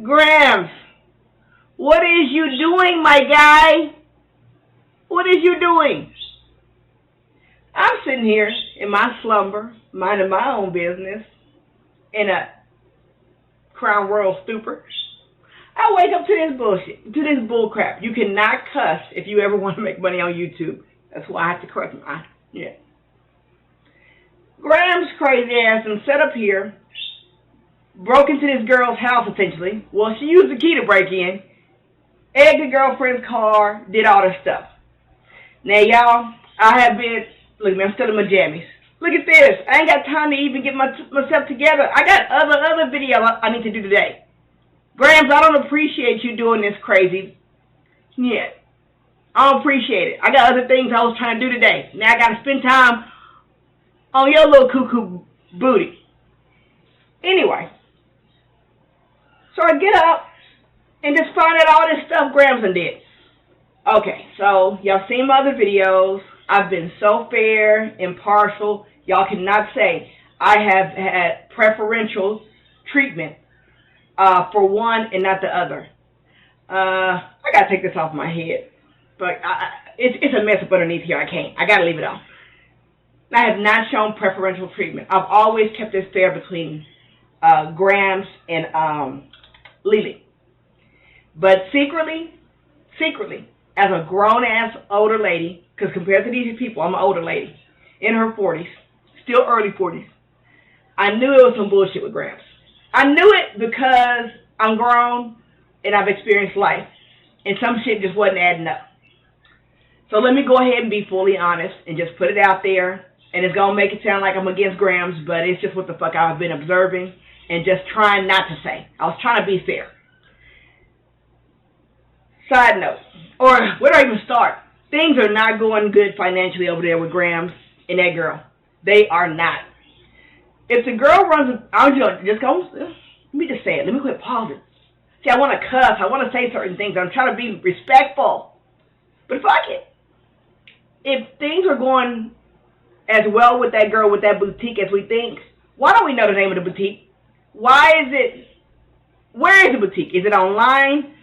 Gramz, what is you doing, my guy? What is you doing? I'm sitting here in my slumber, minding my own business, in a crown royal stupor. I wake up to this bullshit, to this bullcrap. You cannot cuss if you ever want to make money on YouTube. That's why I have to correct my, yeah. Gramz crazy ass and set up here, broke into this girl's house essentially. Well, she used the key to break in, egged the girlfriend's car, did all this stuff. Now, y'all, I have been, look at me, I'm still in my jammies. Look at this. I ain't got time to even get myself together. I got other video I need to do today. Gramz, I don't appreciate you doing this crazy. Yeah. I don't appreciate it. I got other things I was trying to do today. Now I got to spend time on your little cuckoo booty. Anyway. So I get up and just find out all this stuff Gramz did. Okay, so y'all seen my other videos. I've been so fair, impartial. Y'all cannot say I have had preferential treatment for one and not the other. I gotta take this off my head, but it's a mess up underneath here. I gotta leave it on. I have not shown preferential treatment. I've always kept this fair between Gramz and Leelee. But secretly, as a grown-ass older lady, because compared to these people, I'm an older lady, in her 40s, still early 40s, I knew it was some bullshit with Gramz. I knew it because I'm grown and I've experienced life, and some shit just wasn't adding up. So let me go ahead and be fully honest and just put it out there, and it's going to make it sound like I'm against Gramz, but it's just what the fuck I've been observing and just trying not to say. I was trying to be fair. Side note, or where do I even start? Things are not going good financially over there with Gramz and that girl. They are not. If the girl runs, I'll just go, let me just say it. Let me quit pausing. See, I want to cuss. I want to say certain things. I'm trying to be respectful. But fuck it. If things are going as well with that girl with that boutique as we think, why don't we know the name of the boutique? Why is it, where is the boutique? Is it online?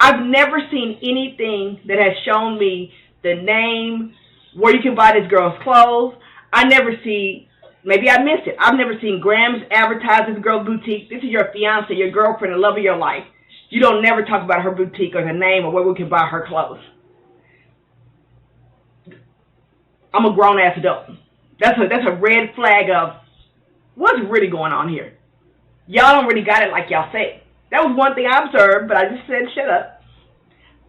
I've never seen anything that has shown me the name, where you can buy this girl's clothes. I never see, maybe I missed it. I've never seen Gramz advertise this girl's boutique. This is your fiance, your girlfriend, the love of your life. You don't never talk about her boutique or the name or where we can buy her clothes. I'm a grown-ass adult. That's a red flag of what's really going on here. Y'all don't really got it like y'all say. That was one thing I observed, but I just said, shut up.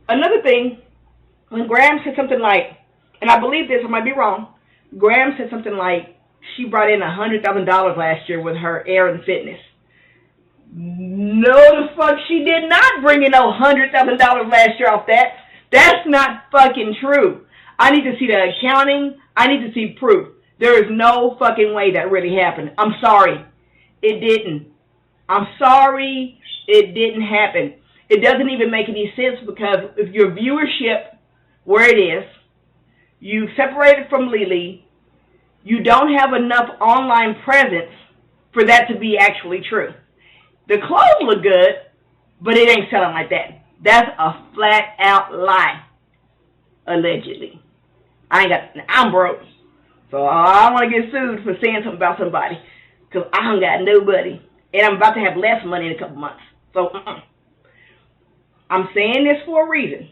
Another thing, when Gramz said something like, and I believe this, I might be wrong, Gramz said something like, she brought in $100,000 last year with her air and fitness. No, the fuck, she did not bring in no $100,000 last year off that. That's not fucking true. I need to see the accounting. I need to see proof. There is no fucking way that really happened. I'm sorry. It didn't. I'm sorry. It didn't happen. It doesn't even make any sense because if your viewership, where it is, you separated from Leelee, you don't have enough online presence for that to be actually true. The clothes look good, but it ain't selling like that. That's a flat out lie, allegedly. I'm broke, so I don't want to get sued for saying something about somebody because I don't got nobody, and I'm about to have less money in a couple months. So, I'm saying this for a reason.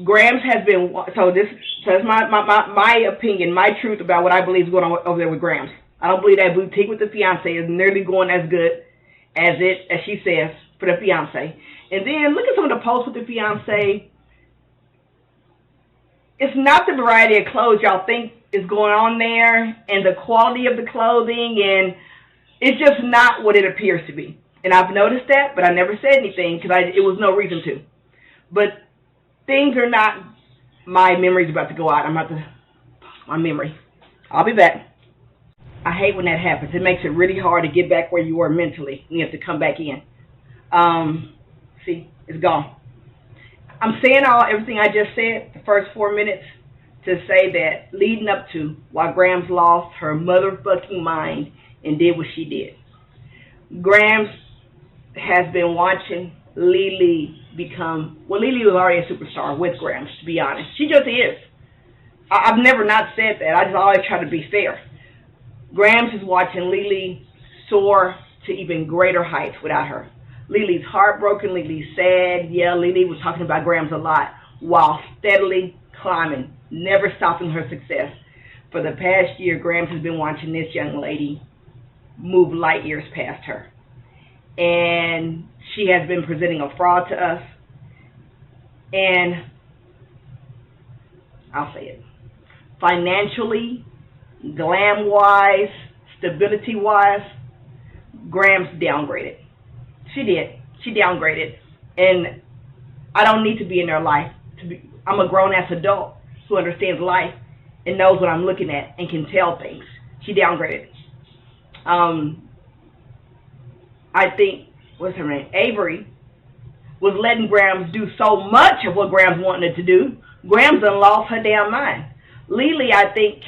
Gramz has been, so that's my opinion, my truth about what I believe is going on over there with Gramz. I don't believe that boutique with the fiance is nearly going as good as she says, for the fiance. And then look at some of the posts with the fiance. It's not the variety of clothes y'all think is going on there, and the quality of the clothing, and it's just not what it appears to be. And I've noticed that, but I never said anything because it was no reason to. But things are not, my memory's about to go out. I'm about to, my memory. I'll be back. I hate when that happens. It makes it really hard to get back where you were mentally. You have to come back in. See, it's gone. I'm saying everything I just said, the first 4 minutes, to say that leading up to why Gramz lost her motherfucking mind and did what she did. Gramz has been watching Leelee become, well, Leelee was already a superstar with Gramz, to be honest. She just is. I've never not said that. I just always try to be fair. Gramz is watching Leelee soar to even greater heights without her. Leelee's heartbroken. Leelee's sad. Yeah, Leelee was talking about Gramz a lot while steadily climbing, never stopping her success. For the past year, Gramz has been watching this young lady move light years past her. And she has been presenting a fraud to us. And I'll say it. Financially, glam-wise, stability-wise, Gramz downgraded. She did. She downgraded. And I don't need to be in their life. I'm a grown-ass adult who understands life and knows what I'm looking at and can tell things. She downgraded. I think, what's her name? Avery was letting Gramz do so much of what Gramz wanted it to do. Gramz done lost her damn mind. Leelee, I think,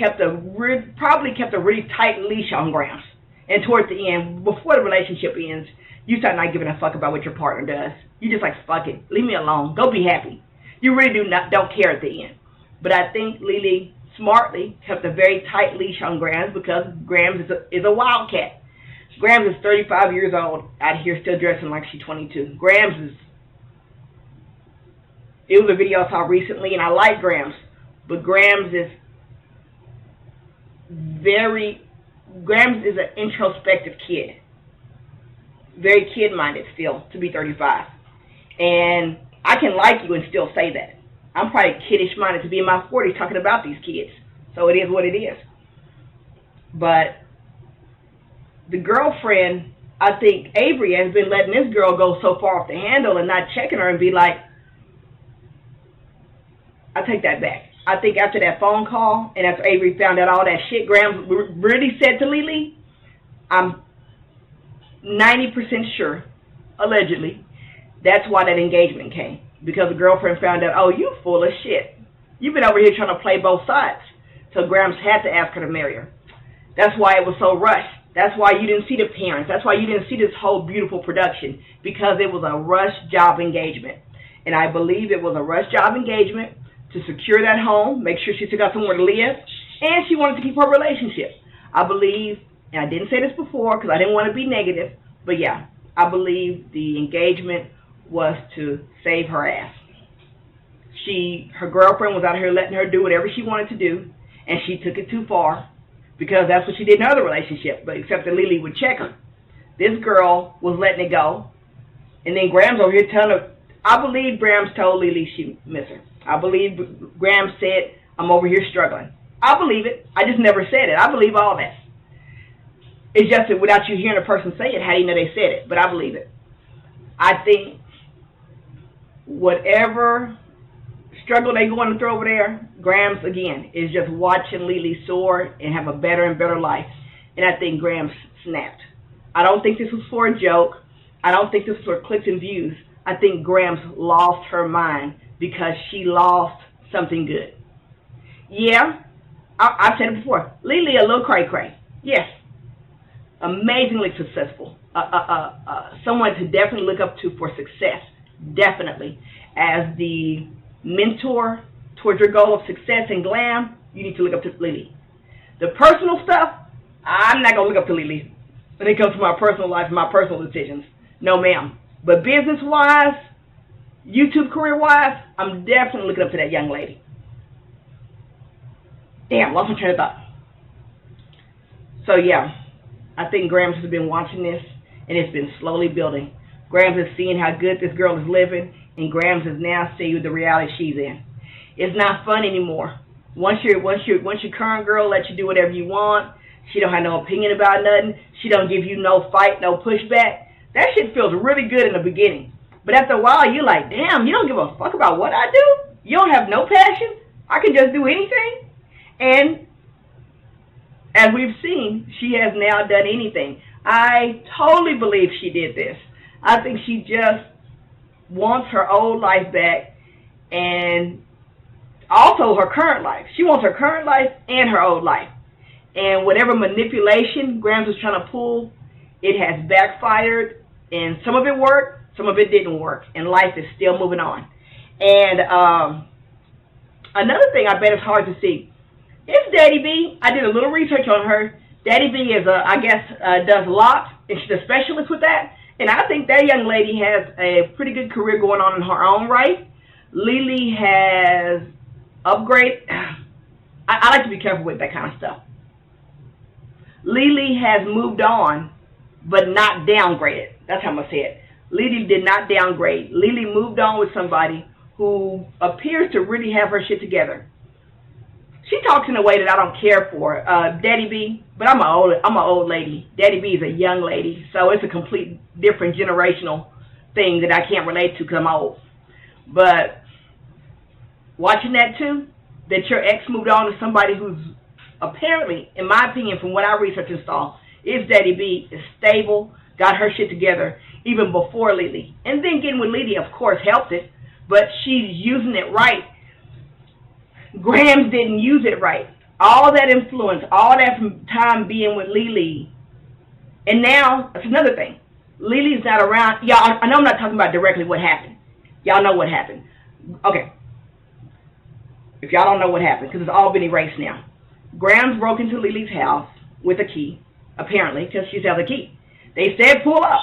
probably kept a really tight leash on Gramz. And towards the end, before the relationship ends, you start not giving a fuck about what your partner does. You just like, fuck it, leave me alone, go be happy. You really don't care at the end. But I think Leelee smartly kept a very tight leash on Gramz because Gramz is a wildcat. Gramz is 35 years old out here still dressing like she's 22. Gramz is, it was a video I saw recently, and I like Gramz, but Gramz is an introspective kid. Very kid-minded still, to be 35. And I can like you and still say that. I'm probably kiddish-minded to be in my 40s talking about these kids. So it is what it is. But the girlfriend, I think Avery has been letting this girl go so far off the handle and not checking her and be like, I take that back. I think after that phone call and after Avery found out all that shit Gramz really said to Leelee, I'm 90% sure, allegedly, that's why that engagement came. Because the girlfriend found out, oh, you full of shit. You've been over here trying to play both sides. So Gramz had to ask her to marry her. That's why it was so rushed. That's why you didn't see the parents. That's why you didn't see this whole beautiful production. Because it was a rush job engagement. And I believe it was a rush job engagement to secure that home, make sure she took out somewhere to live, and she wanted to keep her relationship. I believe, and I didn't say this before because I didn't want to be negative, but yeah, I believe the engagement was to save her ass. Her girlfriend was out here letting her do whatever she wanted to do, and she took it too far because that's what she did in her other relationship, but except that Leelee would check her. This girl was letting it go, and then Gramz over here telling her, I believe Gramz told Leelee she missed her. I believe Gramz said, I'm over here struggling. I believe it. I just never said it. I believe all that. It's just that without you hearing a person say it, how do you know they said it? But I believe it. I think whatever struggle they going to throw over there, Gramz, again, is just watching Leelee soar and have a better and better life. And I think Gramz snapped. I don't think this was for a joke. I don't think this was for clicks and views. I think Gramz lost her mind because she lost something good. Yeah, I've said it before. Leelee a little cray-cray. Yes. Amazingly successful. Someone to definitely look up to for success. Definitely. As the mentor towards your goal of success and glam, you need to look up to Leelee. The personal stuff, I'm not going to look up to Leelee when it comes to my personal life and my personal decisions. No, ma'am. But business-wise, YouTube career-wise, I'm definitely looking up to that young lady. Damn, lost my train of thought. So, yeah, I think Gramz has been watching this, and it's been slowly building. Gramz is seeing how good this girl is living, and Gramz is now seeing the reality she's in. It's not fun anymore. Once your current girl lets you do whatever you want, she don't have no opinion about nothing, she don't give you no fight, no pushback, that shit feels really good in the beginning. But after a while, you're like, damn, you don't give a fuck about what I do? You don't have no passion? I can just do anything? And as we've seen, she has now done anything. I totally believe she did this. I think she just wants her old life back and also her current life. She wants her current life and her old life. And whatever manipulation Gramz was trying to pull, it has backfired And some of it worked, some of it didn't work, and life is still moving on. And another thing I bet is hard to see. Itsdaddyb, I did a little research on her. Itsdaddyb is, I guess, does locks, and she's a specialist with that. And I think that young lady has a pretty good career going on in her own right. Leelee has upgraded. I like to be careful with that kind of stuff. Leelee has moved on, but not downgraded. That's how I'm going to say it. Leelee did not downgrade. Leelee moved on with somebody who appears to really have her shit together. She talks in a way that I don't care for. Itsdaddyb, but I'm an old lady. Itsdaddyb is a young lady, so it's a complete different generational thing that I can't relate to because I'm old. But watching that too, that your ex moved on to somebody who's apparently, in my opinion, from what I researched and saw, Itsdaddyb is stable, got her shit together even before Leelee. And then getting with Leelee, of course, helped it, but she's using it right. Gramz didn't use it right. All that influence, all that time being with Leelee. And now, that's another thing. Leelee's not around. Y'all, I know I'm not talking about directly what happened. Y'all know what happened. Okay. If y'all don't know what happened, because it's all been erased now. Gramz broke into Leelee's house with a key, apparently, because she has a key. They said pull up.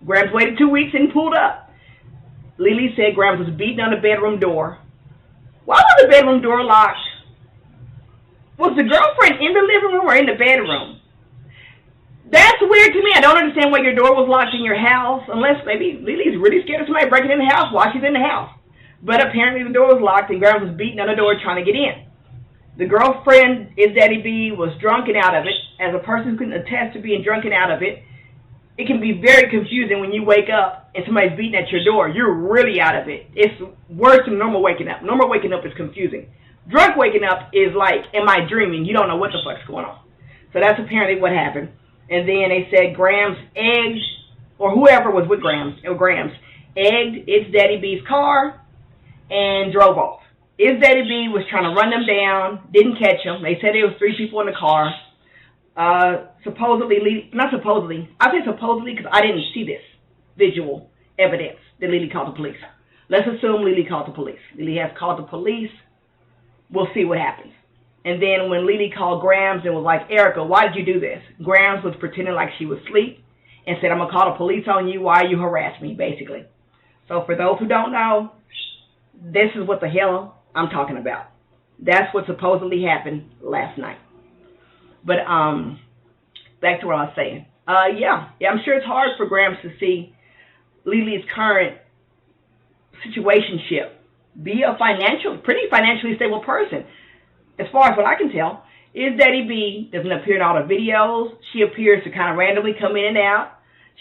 Gramz waited 2 weeks and pulled up. Leelee said Gramz was beating on the bedroom door. Why was the bedroom door locked? Was the girlfriend in the living room or in the bedroom? That's weird to me. I don't understand why your door was locked in your house, unless maybe Leelee's really scared of somebody breaking in the house while she's in the house. But apparently the door was locked and Gramz was beating on the door trying to get in. The girlfriend, Itsdaddyb, was drunk and out of it. As a person who can attest to being drunk and out of it, it can be very confusing when you wake up and somebody's beating at your door. You're really out of it. It's worse than normal waking up. Normal waking up is confusing. Drunk waking up is like, am I dreaming? You don't know what the fuck's going on. So that's apparently what happened. And then they said Gramz egged, or whoever was with Gramz, egged Itsdaddyb's car and drove off. Itsdaddyb was trying to run them down, didn't catch them. They said there was 3 people in the car. Supposedly, not supposedly, I say supposedly because I didn't see this visual evidence that Leelee called the police. Let's assume Leelee called the police. Leelee has called the police. We'll see what happens. And then when Leelee called Gramz and was like, Erica, why did you do this? Gramz was pretending like she was asleep and said, I'm going to call the police on you. Why you harassed me, basically. So for those who don't know, this is what the hell I'm talking about. That's what supposedly happened last night. But back to what I was saying. Yeah, I'm sure it's hard for Gramz to see Leelee's current situationship be a pretty financially stable person. As far as what I can tell, Itsdaddyb doesn't appear in all the videos. She appears to kind of randomly come in and out.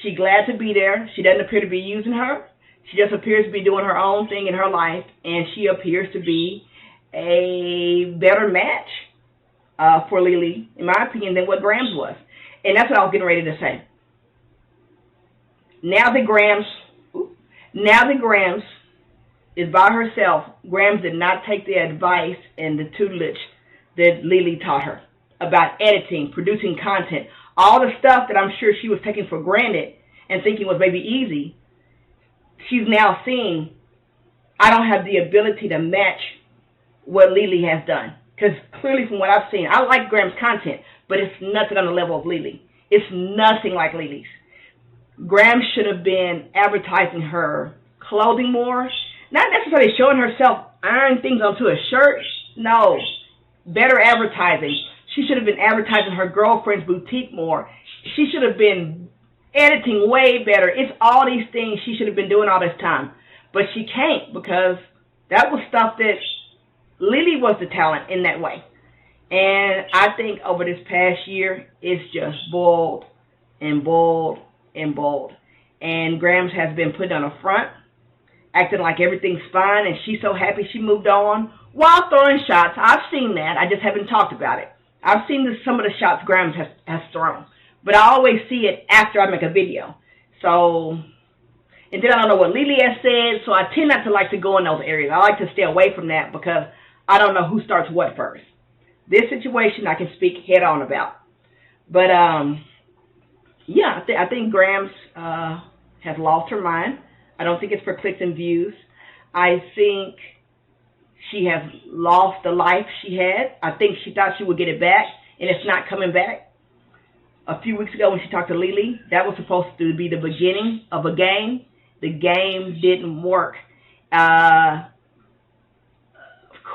She's glad to be there. She doesn't appear to be using her. She just appears to be doing her own thing in her life, and she appears to be a better match for Leelee, in my opinion, than what Gramz was. And that's what I was getting ready to say. Now that Gramz is by herself, Gramz did not take the advice and the tutelage that Leelee taught her about editing, producing content, all the stuff that I'm sure she was taking for granted and thinking was maybe easy. She's now seeing, I don't have the ability to match what Leelee has done. Because clearly from what I've seen, I like Gramz content, but it's nothing on the level of Leelee. It's nothing like Leelee's. Gramz should have been advertising her clothing more. Not necessarily showing herself ironing things onto a shirt. No. Better advertising. She should have been advertising her girlfriend's boutique more. She should have been editing way better. It's all these things she should have been doing all this time. But she can't, because that was stuff that Leelee was the talent in that way. And I think over this past year, it's just boiled and boiled and boiled. And Gramz has been put on a front, acting like everything's fine, and she's so happy she moved on while throwing shots. I've seen that. I just haven't talked about it. I've seen some of the shots Gramz has thrown. But I always see it after I make a video. So, and then I don't know what Leelee has said, so I tend not to like to go in those areas. I like to stay away from that because I don't know who starts what first. This situation I can speak head on about. But, yeah, I think Gramz has lost her mind. I don't think it's for clicks and views. I think she has lost the life she had. I think she thought she would get it back, and it's not coming back. A few weeks ago when she talked to Leelee, that was supposed to be the beginning of a game. The game didn't work. Of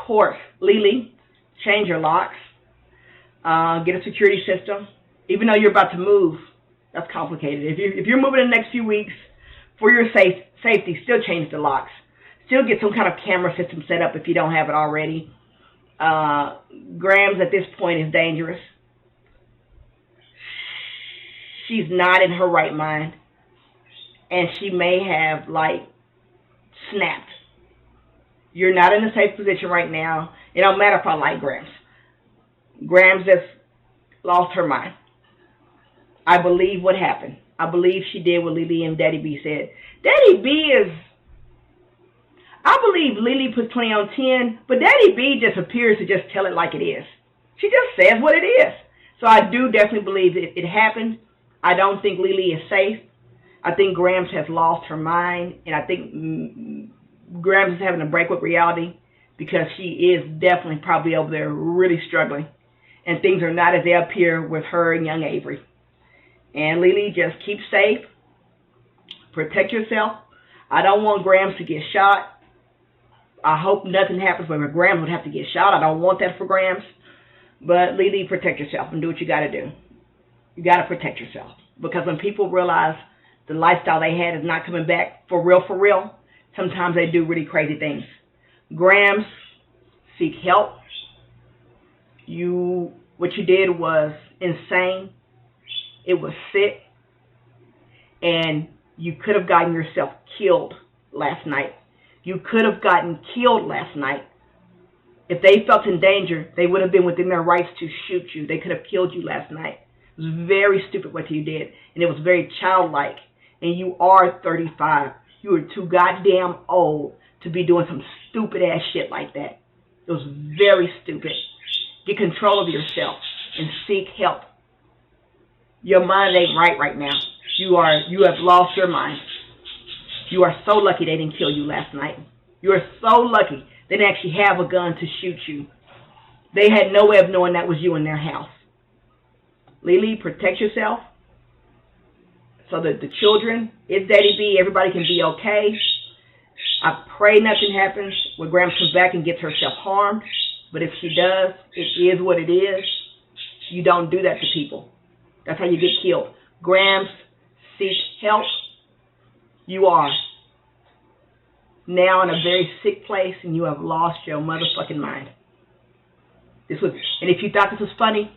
course, Leelee, change your locks. Get a security system. Even though you're about to move, that's complicated. If you're moving in the next few weeks for your safety, still change the locks. Still get some kind of camera system set up if you don't have it already. Gramz at this point is dangerous. She's not in her right mind, and she may have snapped. You're not in a safe position right now. It don't matter if I like Gramz. Gramz just lost her mind. I believe what happened. I believe she did what Leelee and Itsdaddyb said. I believe Leelee puts 20 on 10, but Itsdaddyb just appears to just tell it like it is. She just says what it is. So I do definitely believe it happened. I don't think Leelee is safe. I think Gramz has lost her mind, and I think Gramz is having a break with reality because she is definitely probably over there really struggling, and things are not as they appear with her and young Avery. And Leelee, just keep safe. Protect yourself. I don't want Gramz to get shot. I hope nothing happens where Gramz would have to get shot. I don't want that for Gramz. But Leelee, protect yourself and do what you got to do. You got to protect yourself. Because when people realize the lifestyle they had is not coming back for real, sometimes they do really crazy things. Gramz, seek help. What you did was insane. It was sick. And you could have gotten yourself killed last night. You could have gotten killed last night. If they felt in danger, they would have been within their rights to shoot you. They could have killed you last night. It was very stupid what you did, and it was very childlike. And you are 35. You are too goddamn old to be doing some stupid-ass shit like that. It was very stupid. Get control of yourself and seek help. Your mind ain't right now. You have lost your mind. You are so lucky they didn't kill you last night. You are so lucky they didn't actually have a gun to shoot you. They had no way of knowing that was you in their house. Leelee, protect yourself so that the children, Itsdaddyb, everybody can be okay. I pray nothing happens when Gramz comes back and gets herself harmed. But if she does, it is what it is. You don't do that to people. That's how you get killed. Gramz, seek help. You are now in a very sick place, and you have lost your motherfucking mind. And if you thought this was funny,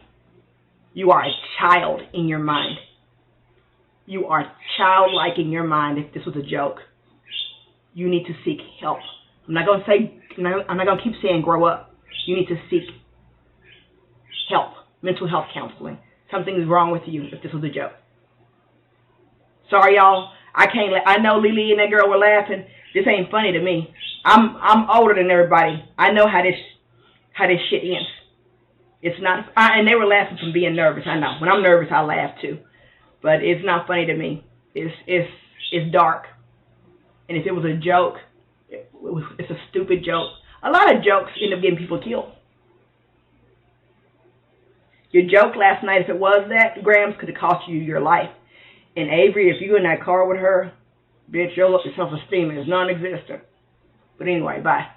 you are a child in your mind. You are childlike in your mind if this was a joke. You need to seek help. I'm not going to keep saying grow up. You need to seek help, mental health counseling. Something is wrong with you if this was a joke. Sorry, y'all. I know Leelee and that girl were laughing. This ain't funny to me. I'm older than everybody. I know how this shit ends. It's not, and they were laughing from being nervous. I know. When I'm nervous, I laugh too. But it's not funny to me. It's dark. And if it was a joke, it's a stupid joke. A lot of jokes end up getting people killed. Your joke last night, if it was that, Gramz, could have cost you your life. And Avery, if you were in that car with her, bitch, your self-esteem is non-existent. But anyway, bye.